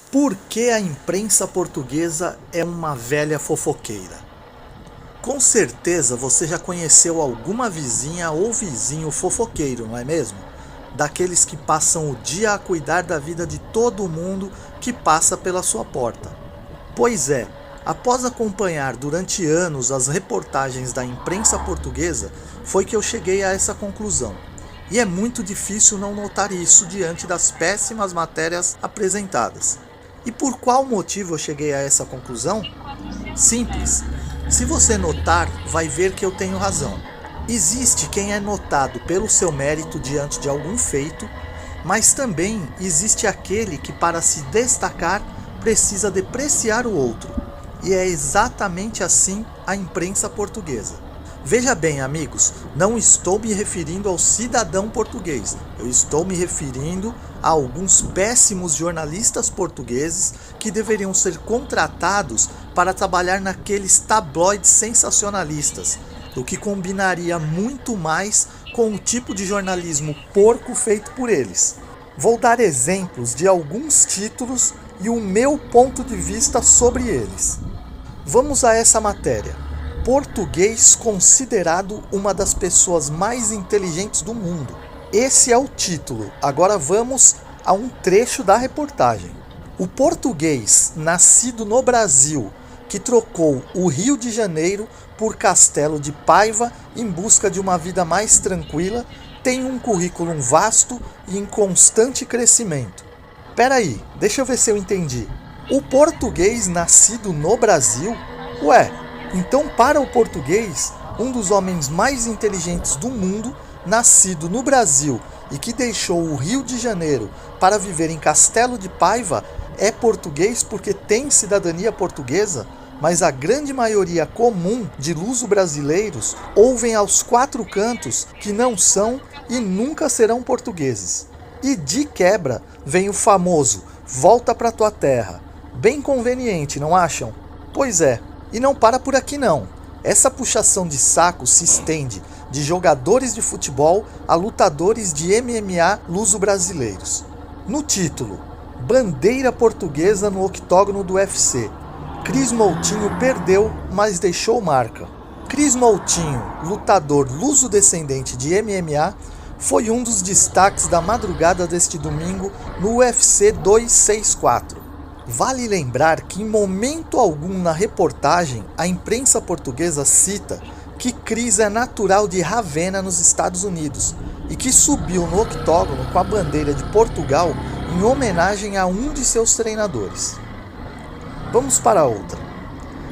Por que a imprensa portuguesa é uma velha fofoqueira? Com certeza você já conheceu alguma vizinha ou vizinho fofoqueiro, não é mesmo? Daqueles que passam o dia a cuidar da vida de todo mundo que passa pela sua porta. Pois é, após acompanhar durante anos as reportagens da imprensa portuguesa, foi que eu cheguei a essa conclusão. E é muito difícil não notar isso diante das péssimas matérias apresentadas. E por qual motivo eu cheguei a essa conclusão? Simples. Se você notar, vai ver que eu tenho razão. Existe quem é notado pelo seu mérito diante de algum feito, mas também existe aquele que, para se destacar, precisa depreciar o outro. E é exatamente assim a imprensa portuguesa. Veja bem, amigos, não estou me referindo ao cidadão português, eu estou me referindo a alguns péssimos jornalistas portugueses que deveriam ser contratados para trabalhar naqueles tabloides sensacionalistas, o que combinaria muito mais com o tipo de jornalismo porco feito por eles. Vou dar exemplos de alguns títulos e o meu ponto de vista sobre eles. Vamos a essa matéria. Português considerado uma das pessoas mais inteligentes do mundo. Esse é o título. Agora vamos a um trecho da reportagem. O português, nascido no Brasil, que trocou o Rio de Janeiro por Castelo de Paiva em busca de uma vida mais tranquila, tem um currículo vasto e em constante crescimento. Peraí, deixa eu ver se eu entendi. O português nascido no Brasil? Ué, então para o português, um dos homens mais inteligentes do mundo, nascido no Brasil e que deixou o Rio de Janeiro para viver em Castelo de Paiva, é português porque tem cidadania portuguesa? Mas a grande maioria comum de luso-brasileiros ouvem aos quatro cantos que não são e nunca serão portugueses. E de quebra vem o famoso "volta pra tua terra". Bem conveniente, não acham? Pois é, e não para por aqui não. Essa puxação de saco se estende de jogadores de futebol a lutadores de MMA luso-brasileiros. No título, Bandeira Portuguesa no octógono do UFC. Cris Moutinho perdeu, mas deixou marca. Cris Moutinho, lutador luso-descendente de MMA, foi um dos destaques da madrugada deste domingo no UFC 264. Vale lembrar que em momento algum na reportagem a imprensa portuguesa cita que Cris é natural de Ravenna, nos Estados Unidos, e que subiu no octógono com a bandeira de Portugal em homenagem a um de seus treinadores. Vamos para outra.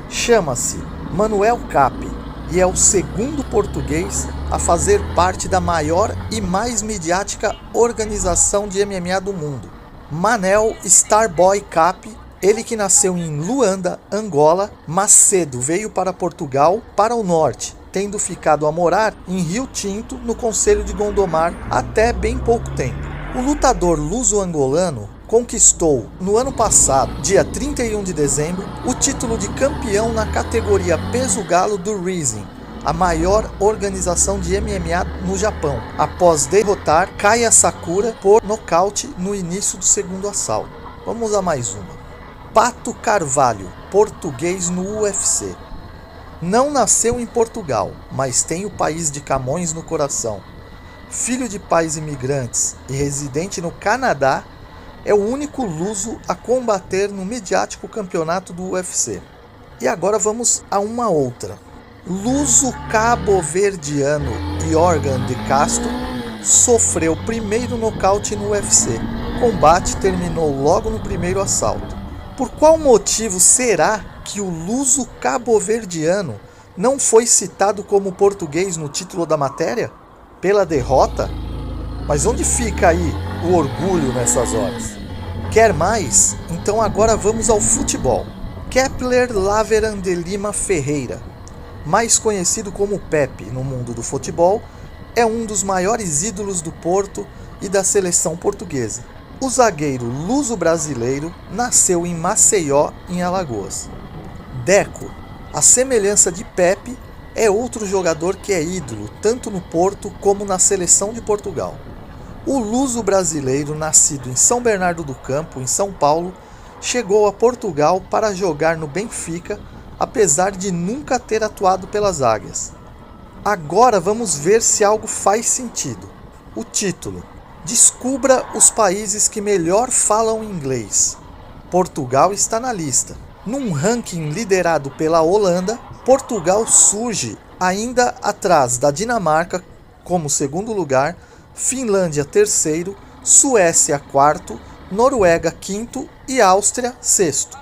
Chama-se Manuel Capi e é o segundo português a fazer parte da maior e mais midiática organização de MMA do mundo. Manel Starboy Capi, ele que nasceu em Luanda, Angola, mas cedo veio para Portugal, para o norte, tendo ficado a morar em Rio Tinto, no concelho de Gondomar, até bem pouco tempo. O lutador luso-angolano conquistou, no ano passado, dia 31 de dezembro, o título de campeão na categoria peso galo do Rising, a maior organização de MMA no Japão, após derrotar Kaya Sakura por nocaute no início do segundo assalto. Vamos a mais uma. Pato Carvalho, português no UFC. Não nasceu em Portugal, mas tem o país de Camões no coração. Filho de pais imigrantes e residente no Canadá, é o único luso a combater no midiático campeonato do UFC. E agora vamos a uma outra. Luso cabo-verdiano Yorgan de Castro sofreu o primeiro nocaute no UFC. O combate terminou logo no primeiro assalto. Por qual motivo será que o luso cabo-verdiano não foi citado como português no título da matéria? Pela derrota? Mas onde fica aí o orgulho nessas horas? Quer mais? Então agora vamos ao futebol. Kepler Laveran de Lima Ferreira, mais conhecido como Pepe no mundo do futebol, é um dos maiores ídolos do Porto e da seleção portuguesa. O zagueiro luso-brasileiro nasceu em Maceió, em Alagoas. Deco, a semelhança de Pepe, é outro jogador que é ídolo tanto no Porto como na seleção de Portugal. O luso-brasileiro, nascido em São Bernardo do Campo, em São Paulo, chegou a Portugal para jogar no Benfica, apesar de nunca ter atuado pelas Águias. Agora vamos ver se algo faz sentido. O título: Descubra os países que melhor falam inglês. Portugal está na lista. Num ranking liderado pela Holanda, Portugal surge ainda atrás da Dinamarca como segundo lugar, Finlândia terceiro, Suécia quarto, Noruega quinto e Áustria sexto.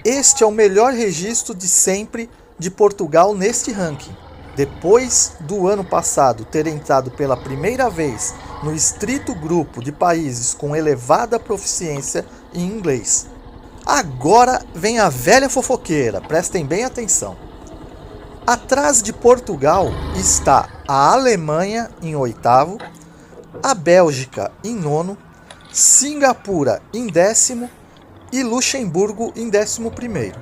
Este é o melhor registro de sempre de Portugal neste ranking. Depois do ano passado ter entrado pela primeira vez no estrito grupo de países com elevada proficiência em inglês. Agora vem a velha fofoqueira, prestem bem atenção. Atrás de Portugal está a Alemanha em oitavo, a Bélgica em nono, Singapura em décimo e Luxemburgo em 11º.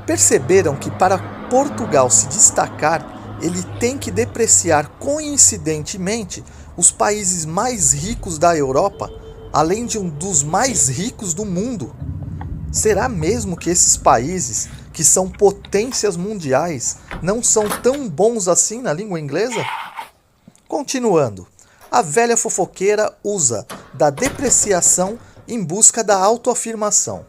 Perceberam que para Portugal se destacar, ele tem que depreciar coincidentemente os países mais ricos da Europa, além de um dos mais ricos do mundo. Será mesmo que esses países, que são potências mundiais, não são tão bons assim na língua inglesa? Continuando, a velha fofoqueira usa da depreciação em busca da autoafirmação.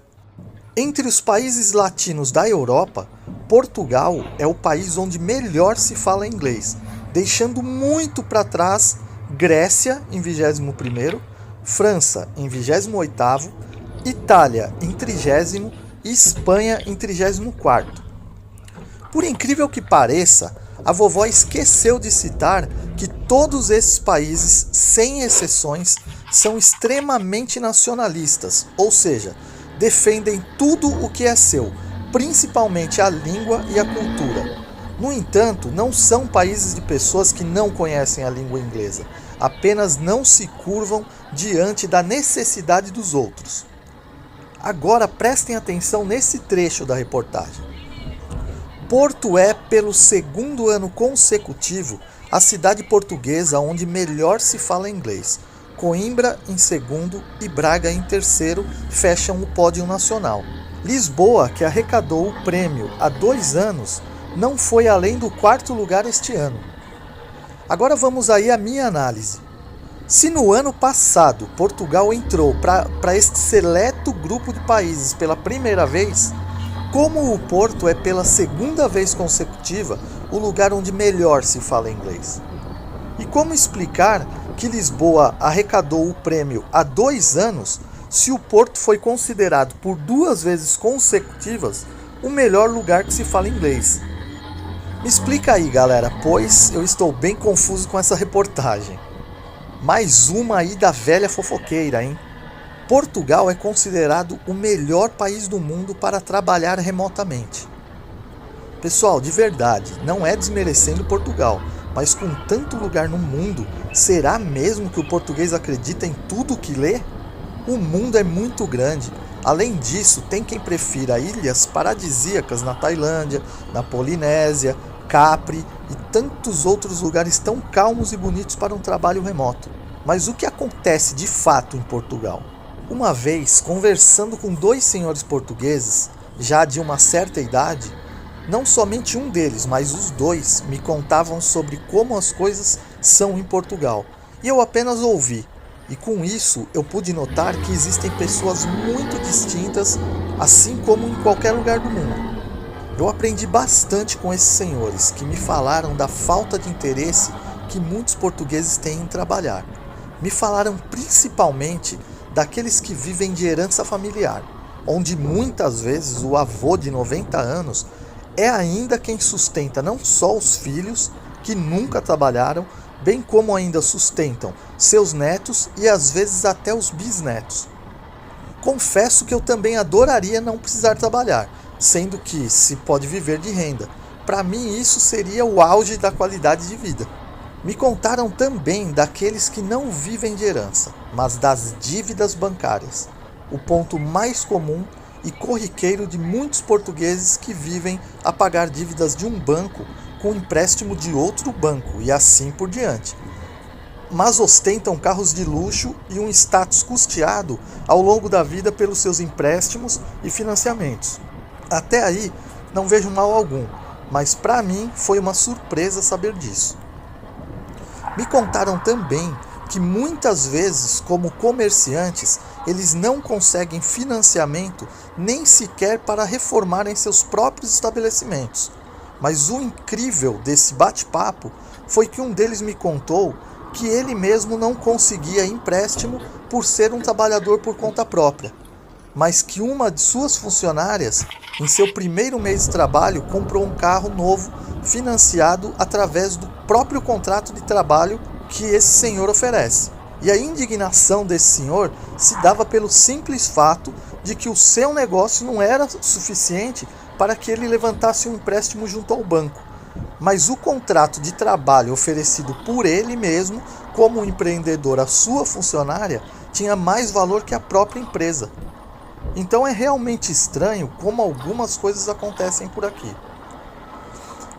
Entre os países latinos da Europa, Portugal é o país onde melhor se fala inglês, deixando muito para trás Grécia em 21º, França em 28º, Itália em 30º e Espanha em 34º. Por incrível que pareça, a vovó esqueceu de citar que todos esses países, sem exceções, são extremamente nacionalistas, ou seja, defendem tudo o que é seu, principalmente a língua e a cultura. No entanto, não são países de pessoas que não conhecem a língua inglesa, apenas não se curvam diante da necessidade dos outros. Agora prestem atenção nesse trecho da reportagem. Porto é, pelo segundo ano consecutivo, a cidade portuguesa onde melhor se fala inglês. Coimbra em segundo e Braga em terceiro fecham o pódio nacional. Lisboa, que arrecadou o prêmio há 2 anos, não foi além do 4º lugar este ano. Agora vamos aí à minha análise. Se no ano passado Portugal entrou para este seleto grupo de países pela primeira vez, como o Porto é pela segunda vez consecutiva o lugar onde melhor se fala inglês? E como explicar que Lisboa arrecadou o prêmio há 2 anos se o Porto foi considerado por 2 vezes consecutivas o melhor lugar que se fala inglês? Me explica aí, galera, pois eu estou bem confuso com essa reportagem. Mais uma aí da velha fofoqueira, hein? Portugal é considerado o melhor país do mundo para trabalhar remotamente. Pessoal, de verdade, não é desmerecendo Portugal, mas com tanto lugar no mundo, será mesmo que o português acredita em tudo que lê? O mundo é muito grande. Além disso, tem quem prefira ilhas paradisíacas na Tailândia, na Polinésia, Capri e tantos outros lugares tão calmos e bonitos para um trabalho remoto. Mas o que acontece de fato em Portugal? Uma vez, conversando com 2 senhores portugueses, já de uma certa idade, não somente um deles, mas os 2 me contavam sobre como as coisas são em Portugal. E eu apenas ouvi. E com isso eu pude notar que existem pessoas muito distintas, assim como em qualquer lugar do mundo. Eu aprendi bastante com esses senhores, que me falaram da falta de interesse que muitos portugueses têm em trabalhar. Me falaram principalmente daqueles que vivem de herança familiar, onde muitas vezes o avô de 90 anos é ainda quem sustenta não só os filhos, que nunca trabalharam, bem como ainda sustentam seus netos e às vezes até os bisnetos. Confesso que eu também adoraria não precisar trabalhar, sendo que se pode viver de renda. Para mim isso seria o auge da qualidade de vida. Me contaram também daqueles que não vivem de herança, mas das dívidas bancárias, o ponto mais comum e corriqueiro de muitos portugueses que vivem a pagar dívidas de um banco com empréstimo de outro banco e assim por diante. mas ostentam carros de luxo e um status custeado ao longo da vida pelos seus empréstimos e financiamentos. Até aí, não vejo mal algum, mas para mim foi uma surpresa saber disso. Me contaram também que muitas vezes, como comerciantes, eles não conseguem financiamento nem sequer para reformarem seus próprios estabelecimentos. Mas o incrível desse bate-papo foi que um deles me contou que ele mesmo não conseguia empréstimo por ser um trabalhador por conta própria, mas que uma de suas funcionárias, em seu primeiro mês de trabalho, comprou um carro novo financiado através do próprio contrato de trabalho que esse senhor oferece. E a indignação desse senhor se dava pelo simples fato de que o seu negócio não era suficiente para que ele levantasse um empréstimo junto ao banco, mas o contrato de trabalho oferecido por ele mesmo, como empreendedor à sua funcionária, tinha mais valor que a própria empresa. Então é realmente estranho como algumas coisas acontecem por aqui.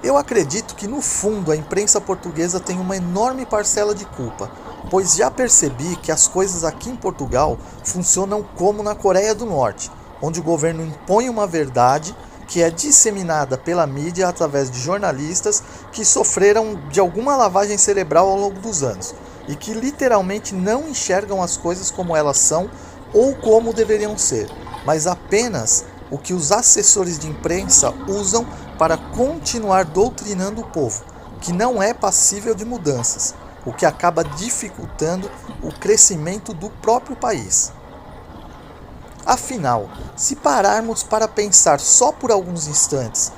Eu acredito que no fundo a imprensa portuguesa tem uma enorme parcela de culpa, pois já percebi que as coisas aqui em Portugal funcionam como na Coreia do Norte, onde o governo impõe uma verdade que é disseminada pela mídia através de jornalistas que sofreram de alguma lavagem cerebral ao longo dos anos e que literalmente não enxergam as coisas como elas são ou como deveriam ser, mas apenas o que os assessores de imprensa usam para continuar doutrinando o povo, que não é passível de mudanças, o que acaba dificultando o crescimento do próprio país. Afinal, se pararmos para pensar só por alguns instantes,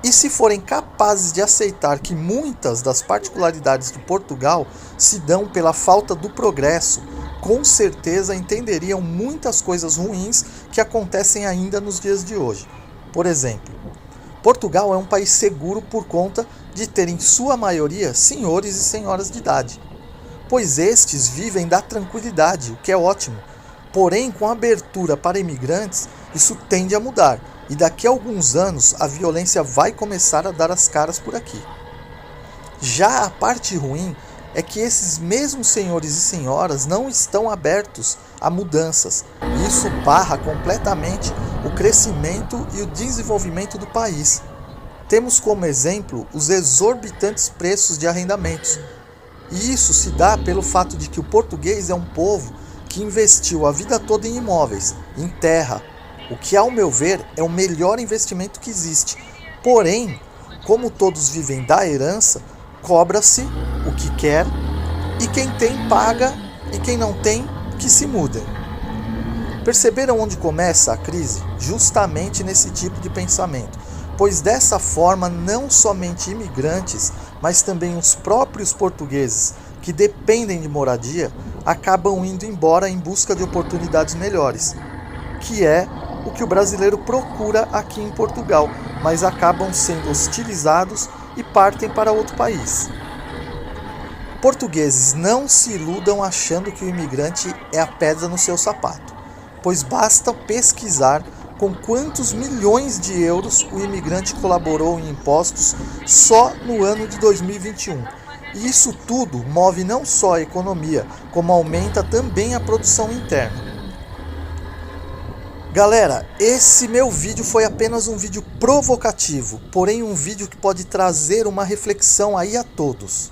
e se forem capazes de aceitar que muitas das particularidades de Portugal se dão pela falta do progresso, com certeza entenderiam muitas coisas ruins que acontecem ainda nos dias de hoje. Por exemplo, Portugal é um país seguro por conta de ter em sua maioria senhores e senhoras de idade, pois estes vivem da tranquilidade, o que é ótimo. Porém, com a abertura para imigrantes, isso tende a mudar, e daqui a alguns anos a violência vai começar a dar as caras por aqui. Já a parte ruim é que esses mesmos senhores e senhoras não estão abertos a mudanças, e isso barra completamente o crescimento e o desenvolvimento do país. Temos como exemplo os exorbitantes preços de arrendamentos, e isso se dá pelo fato de que o português é um povo que investiu a vida toda em imóveis, em terra, o que, ao meu ver, é o melhor investimento que existe. Porém, como todos vivem da herança, cobra-se o que quer, e quem tem paga, e quem não tem, que se mudem. Perceberam onde começa a crise? Justamente nesse tipo de pensamento, pois dessa forma não somente imigrantes, mas também os próprios portugueses, que dependem de moradia, acabam indo embora em busca de oportunidades melhores, que é o que o brasileiro procura aqui em Portugal, mas acabam sendo hostilizados e partem para outro país. Portugueses, não se iludam achando que o imigrante é a pedra no seu sapato, pois basta pesquisar com quantos milhões de euros o imigrante colaborou em impostos só no ano de 2021. E isso tudo move não só a economia, como aumenta também a produção interna. Galera, esse meu vídeo foi apenas um vídeo provocativo, porém um vídeo que pode trazer uma reflexão aí a todos.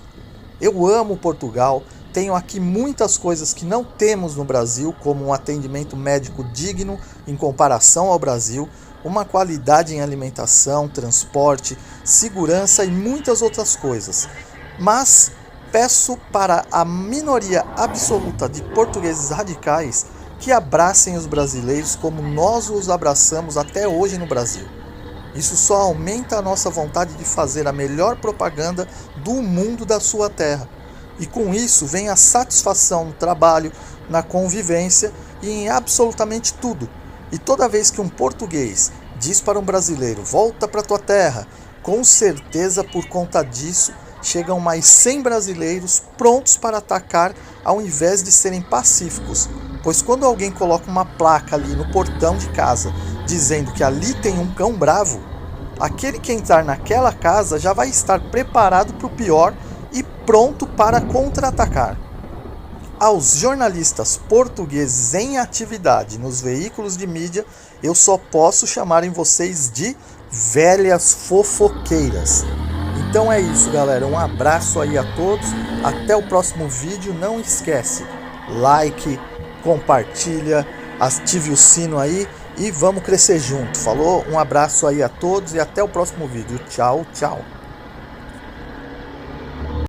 Eu amo Portugal, tenho aqui muitas coisas que não temos no Brasil, como um atendimento médico digno em comparação ao Brasil, uma qualidade em alimentação, transporte, segurança e muitas outras coisas. Mas peço para a minoria absoluta de portugueses radicais que abracem os brasileiros como nós os abraçamos até hoje no Brasil. Isso só aumenta a nossa vontade de fazer a melhor propaganda do mundo da sua terra. E com isso vem a satisfação no trabalho, na convivência e em absolutamente tudo. E toda vez que um português diz para um brasileiro, volta para tua terra, com certeza por conta disso chegam mais 100 brasileiros prontos para atacar ao invés de serem pacíficos. Pois quando alguém coloca uma placa ali no portão de casa dizendo que ali tem um cão bravo, aquele que entrar naquela casa já vai estar preparado para o pior e pronto para contra-atacar. Aos jornalistas portugueses em atividade nos veículos de mídia, eu só posso chamar em vocês de velhas fofoqueiras. Então é isso, galera. Um abraço aí a todos. Até o próximo vídeo. Não esquece, like, compartilha, ative o sino aí e vamos crescer junto. Falou? Um abraço aí a todos e até o próximo vídeo. Tchau, tchau.